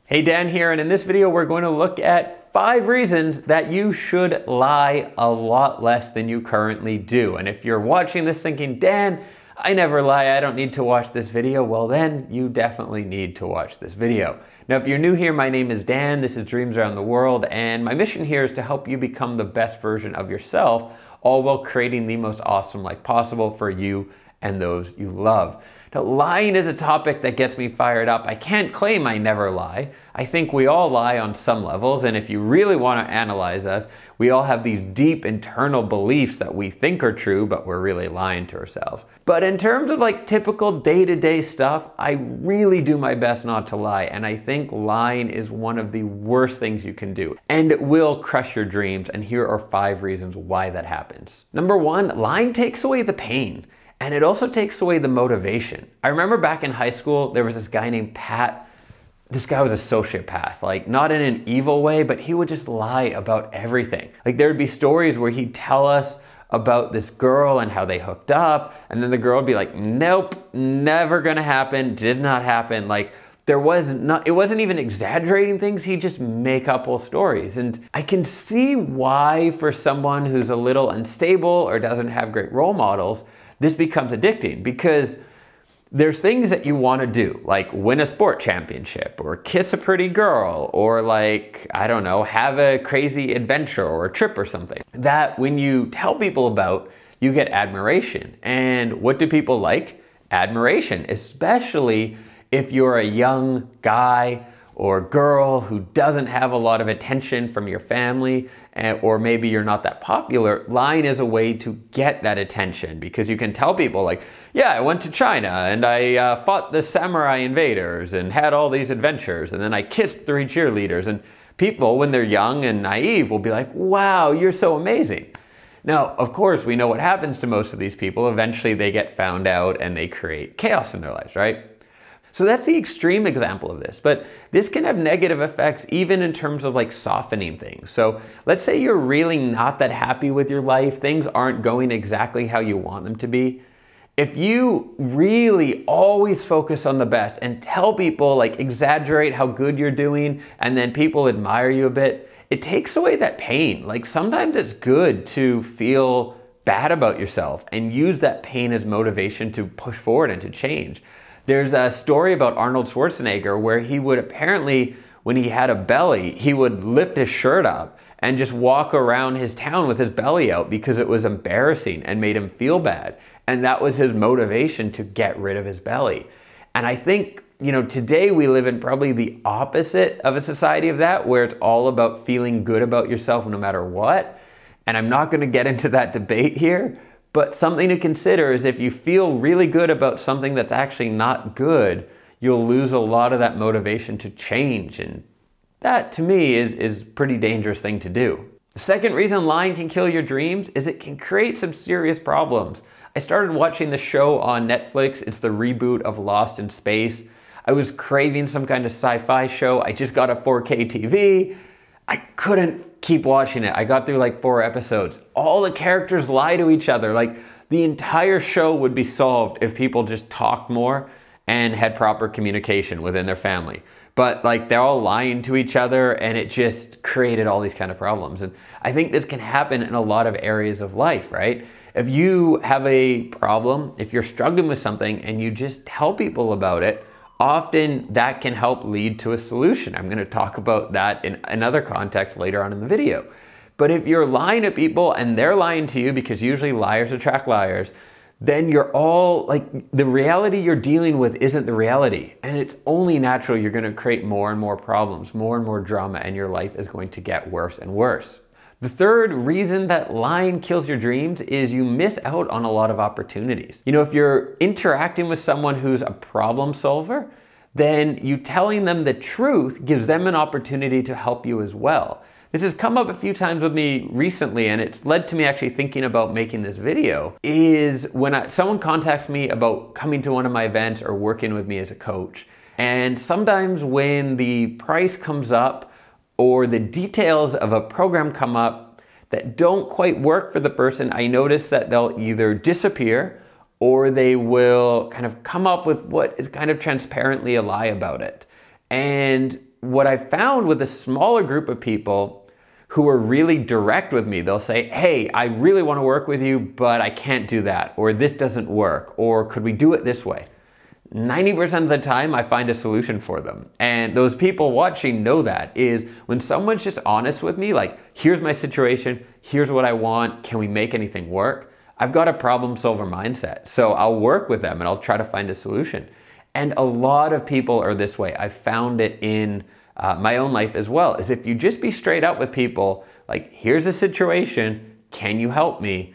Hey, Dan here, and in this video we're going to look at 5 reasons that you should lie a lot less than you currently do. And if you're watching this thinking, Dan, I never lie, I don't need to watch this video, well then you definitely need to watch this video. Now if you're new here, my name is Dan, this is Dreams Around the World, and my mission here is to help you become the best version of yourself, all while creating the most awesome life possible for you and those you love. Now, lying is a topic that gets me fired up. I can't claim I never lie. I think we all lie on some levels, and if you really want to analyze us, we all have these deep internal beliefs that we think are true, but we're really lying to ourselves. But in terms of like typical day-to-day stuff, I really do my best not to lie, and I think lying is one of the worst things you can do, and it will crush your dreams, and here are 5 reasons why that happens. Number 1, lying takes away the pain. And it also takes away the motivation. I remember back in high school, there was this guy named Pat. This guy was a sociopath, like not in an evil way, but he would just lie about everything. Like there would be stories where he'd tell us about this girl and how they hooked up, and then the girl would be like, nope, never gonna happen, did not happen. Like it wasn't even exaggerating things, he'd just make up whole stories. And I can see why for someone who's a little unstable or doesn't have great role models, this becomes addicting, because there's things that you want to do, like win a sport championship or kiss a pretty girl or like, I don't know, have a crazy adventure or a trip or something that when you tell people about, you get admiration. And what do people like? Admiration, especially if you're a young guy or girl who doesn't have a lot of attention from your family, or maybe you're not that popular. Lying is a way to get that attention, because you can tell people like, yeah, I went to China and I fought the samurai invaders and had all these adventures, and then I kissed 3 cheerleaders. And people, when they're young and naive, will be like, wow, you're so amazing. Now, of course, we know what happens to most of these people. Eventually they get found out and they create chaos in their lives, right? So that's the extreme example of this, but this can have negative effects even in terms of like softening things. So let's say you're really not that happy with your life, things aren't going exactly how you want them to be. If you really always focus on the best and tell people, like exaggerate how good you're doing, and then people admire you a bit, it takes away that pain. Like sometimes it's good to feel bad about yourself and use that pain as motivation to push forward and to change. There's a story about Arnold Schwarzenegger where he would apparently, when he had a belly, he would lift his shirt up and just walk around his town with his belly out because it was embarrassing and made him feel bad. And that was his motivation to get rid of his belly. And I think, today we live in probably the opposite of a society of that, where it's all about feeling good about yourself no matter what. And I'm not going to get into that debate here. But something to consider is if you feel really good about something that's actually not good, you'll lose a lot of that motivation to change. And that, to me, is a pretty dangerous thing to do. The second reason lying can kill your dreams is it can create some serious problems. I started watching the show on Netflix. It's the reboot of Lost in Space. I was craving some kind of sci-fi show. I just got a 4K TV. I couldn't keep watching it. I got through like 4 episodes. All the characters lie to each other. Like the entire show would be solved if people just talked more and had proper communication within their family. But like they're all lying to each other, and it just created all these kind of problems. And I think this can happen in a lot of areas of life, right? If you have a problem, if you're struggling with something and you just tell people about it, often that can help lead to a solution. I'm going to talk about that in another context later on in the video. But if you're lying to people and they're lying to you, because usually liars attract liars, then you're all like, the reality you're dealing with isn't the reality. And it's only natural you're going to create more and more problems, more and more drama, and your life is going to get worse and worse. The third reason that lying kills your dreams is you miss out on a lot of opportunities. If you're interacting with someone who's a problem solver, then you telling them the truth gives them an opportunity to help you as well. This has come up a few times with me recently, and it's led to me actually thinking about making this video, is when someone contacts me about coming to one of my events or working with me as a coach. And sometimes when the price comes up, or the details of a program come up that don't quite work for the person, I notice that they'll either disappear or they will kind of come up with what is kind of transparently a lie about it. And what I found with a smaller group of people who are really direct with me, they'll say, hey, I really want to work with you, but I can't do that, or this doesn't work, or could we do it this way? 90% of the time, I find a solution for them. And those people watching know that is when someone's just honest with me, like, here's my situation, here's what I want, can we make anything work? I've got a problem solver mindset. So I'll work with them and I'll try to find a solution. And a lot of people are this way. I've found it in my own life as well, is if you just be straight up with people, like, here's a situation, can you help me?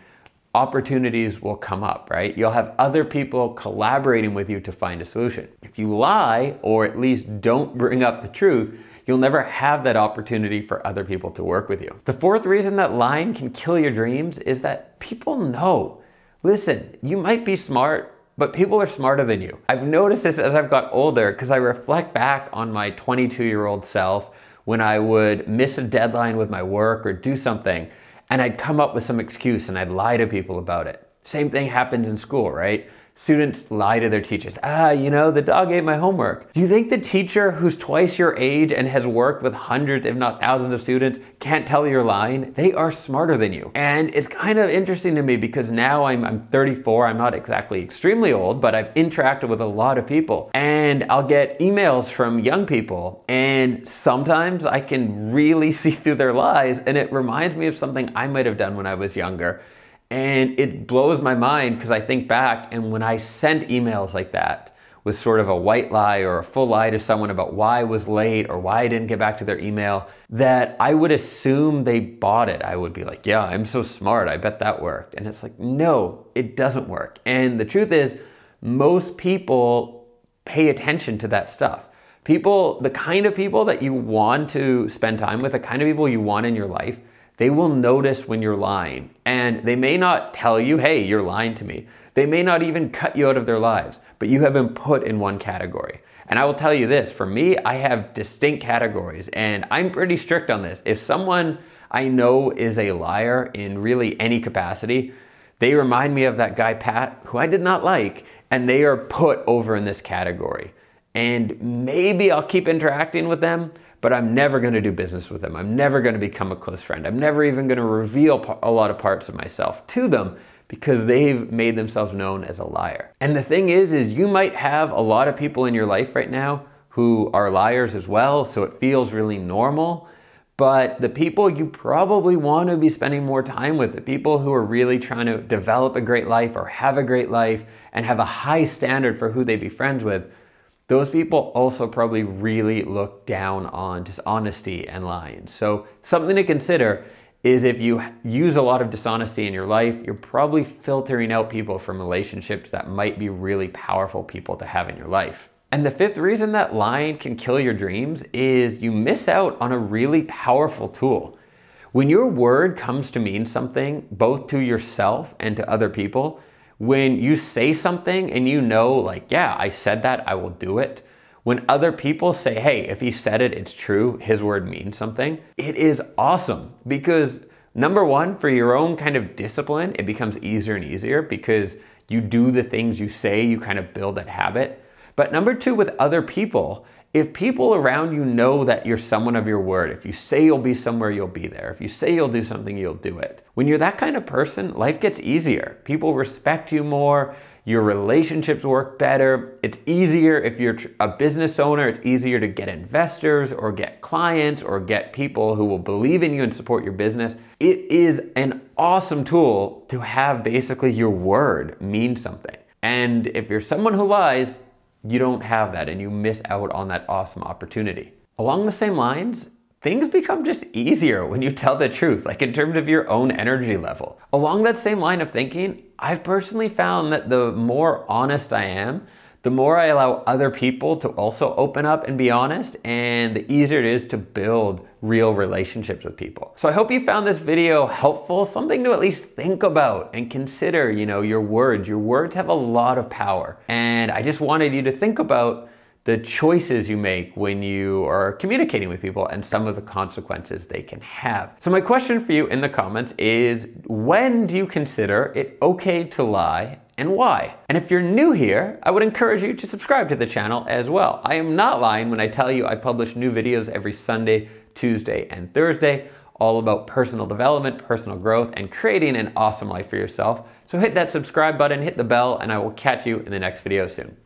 Opportunities will come up, right? You'll have other people collaborating with you to find a solution. If you lie, or at least don't bring up the truth, you'll never have that opportunity for other people to work with you. The fourth reason that lying can kill your dreams is that people know. Listen, you might be smart, but people are smarter than you. I've noticed this as I've got older because I reflect back on my 22-year-old self when I would miss a deadline with my work or do something, and I'd come up with some excuse and I'd lie to people about it. Same thing happens in school, right? Students lie to their teachers. The dog ate my homework. Do you think the teacher who's twice your age and has worked with hundreds, if not thousands of students can't tell you're lying? They are smarter than you. And it's kind of interesting to me because now I'm 34. I'm not exactly extremely old, but I've interacted with a lot of people. And I'll get emails from young people, and sometimes I can really see through their lies, and it reminds me of something I might have done when I was younger. And it blows my mind because I think back, and when I sent emails like that with sort of a white lie or a full lie to someone about why I was late or why I didn't get back to their email, that I would assume they bought it. I would be like, yeah, I'm so smart, I bet that worked. And it's like, no, it doesn't work. And the truth is, most people pay attention to that stuff. People, the kind of people that you want to spend time with, the kind of people you want in your life, they will notice when you're lying, and they may not tell you, hey, you're lying to me. They may not even cut you out of their lives, but you have been put in one category. And I will tell you this, for me, I have distinct categories, and I'm pretty strict on this. If someone I know is a liar in really any capacity, they remind me of that guy, Pat, who I did not like, and they are put over in this category. And maybe I'll keep interacting with them, but I'm never going to do business with them. I'm never going to become a close friend. I'm never even going to reveal a lot of parts of myself to them because they've made themselves known as a liar. And the thing is you might have a lot of people in your life right now who are liars as well, so it feels really normal. But the people you probably want to be spending more time with, the people who are really trying to develop a great life or have a great life and have a high standard for who they be friends with, those people also probably really look down on dishonesty and lying. So something to consider is if you use a lot of dishonesty in your life, you're probably filtering out people from relationships that might be really powerful people to have in your life. And the fifth reason that lying can kill your dreams is you miss out on a really powerful tool. When your word comes to mean something, both to yourself and to other people, when you say something and you know, like, yeah, I said that, I will do it. When other people say, hey, if he said it, it's true, his word means something, it is awesome. Because number one, for your own kind of discipline, it becomes easier and easier because you do the things you say, you kind of build that habit. But number two, with other people, if people around you know that you're someone of your word, if you say you'll be somewhere, you'll be there. If you say you'll do something, you'll do it. When you're that kind of person, life gets easier. People respect you more. Your relationships work better. It's easier if you're a business owner. It's easier to get investors or get clients or get people who will believe in you and support your business. It is an awesome tool to have basically your word mean something. And if you're someone who lies, you don't have that and you miss out on that awesome opportunity. Along the same lines, things become just easier when you tell the truth, like in terms of your own energy level. Along that same line of thinking, I've personally found that the more honest I am, the more I allow other people to also open up and be honest, and the easier it is to build real relationships with people. So I hope you found this video helpful, something to at least think about and consider, your words. Your words have a lot of power. And I just wanted you to think about the choices you make when you are communicating with people and some of the consequences they can have. So my question for you in the comments is, when do you consider it okay to lie and why. And if you're new here, I would encourage you to subscribe to the channel as well. I am not lying when I tell you I publish new videos every Sunday, Tuesday, and Thursday, all about personal development, personal growth, and creating an awesome life for yourself. So hit that subscribe button, hit the bell, and I will catch you in the next video soon.